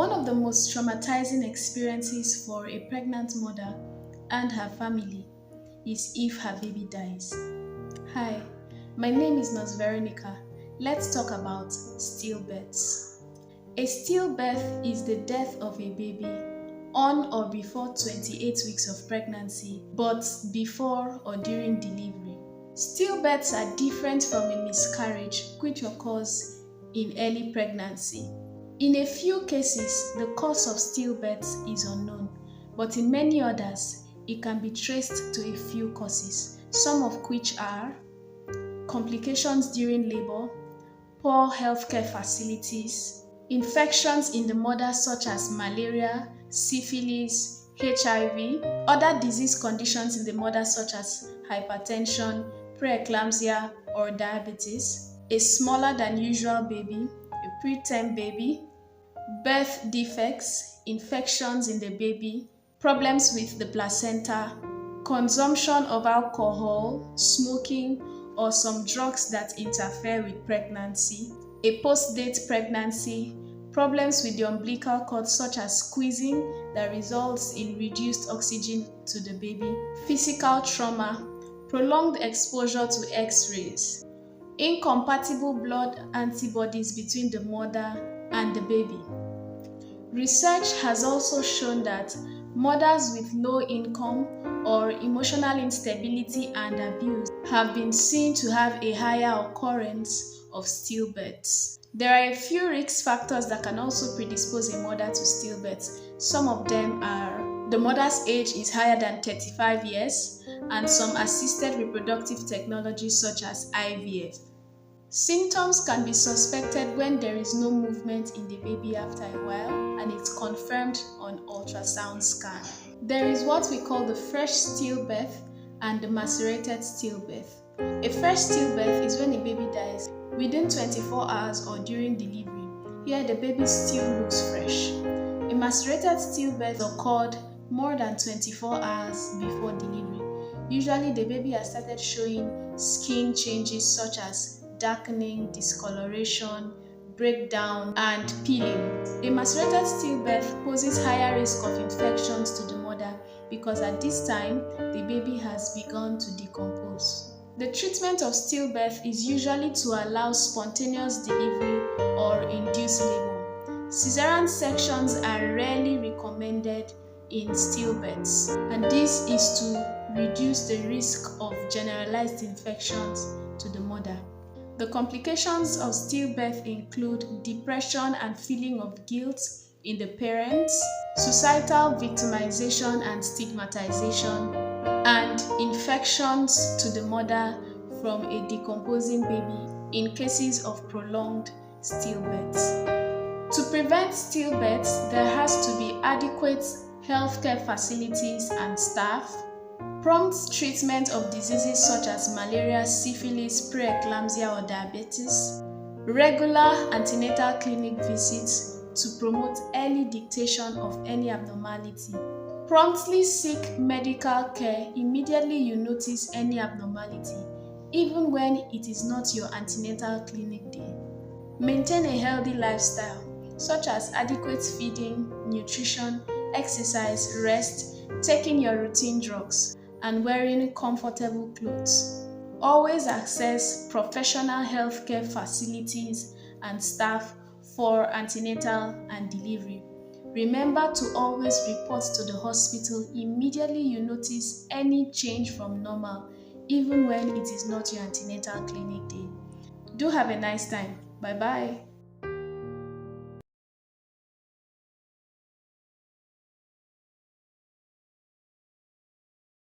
One of the most traumatizing experiences for a pregnant mother and her family is if her baby dies. Hi, my name is Nurse Veronica. Let's talk about stillbirths. A stillbirth is the death of a baby on or before 28 weeks of pregnancy, but before or during delivery. Stillbirths are different from a miscarriage, which occurs in early pregnancy. In a few cases, the cause of stillbirth is unknown, but in many others, it can be traced to a few causes, some of which are complications during labor, poor healthcare facilities, infections in the mother such as malaria, syphilis, HIV, other disease conditions in the mother such as hypertension, preeclampsia, or diabetes, a smaller than usual baby, a preterm baby, birth defects, infections in the baby, problems with the placenta, consumption of alcohol, smoking, or some drugs that interfere with pregnancy, a post-date pregnancy, problems with the umbilical cord such as squeezing that results in reduced oxygen to the baby, physical trauma, prolonged exposure to X-rays, incompatible blood antibodies between the mother and the baby. Research has also shown that mothers with low income or emotional instability and abuse have been seen to have a higher occurrence of stillbirths. There are a few risk factors that can also predispose a mother to stillbirth. Some of them are the mother's age is higher than 35 years and some assisted reproductive technologies such as IVF. Symptoms can be suspected when there is no movement in the baby after a while and it's confirmed on ultrasound scan. There is what we call the fresh stillbirth and the macerated stillbirth. A fresh stillbirth is when a baby dies within 24 hours or during delivery. Here the baby still looks fresh. A macerated stillbirth occurred more than 24 hours before delivery. Usually the baby has started showing skin changes such as darkening, discoloration, breakdown, and peeling. A macerated stillbirth poses higher risk of infections to the mother because at this time, the baby has begun to decompose. The treatment of stillbirth is usually to allow spontaneous delivery or induce labor. Cesarean sections are rarely recommended in stillbirths, and this is to reduce the risk of generalized infections to the mother. The complications of stillbirth include depression and feeling of guilt in the parents, societal victimization and stigmatization, and infections to the mother from a decomposing baby in cases of prolonged stillbirths. To prevent stillbirths, there has to be adequate healthcare facilities and staff, prompt treatment of diseases such as malaria, syphilis, preeclampsia, or diabetes, regular antenatal clinic visits to promote early detection of any abnormality. Promptly seek medical care immediately you notice any abnormality, even when it is not your antenatal clinic day. Maintain a healthy lifestyle, such as adequate feeding, nutrition, exercise, rest, taking your routine drugs, and wearing comfortable clothes. Always access professional healthcare facilities and staff for antenatal and delivery. Remember to always report to the hospital immediately you notice any change from normal, even when it is not your antenatal clinic day. Do have a nice time. Bye-bye.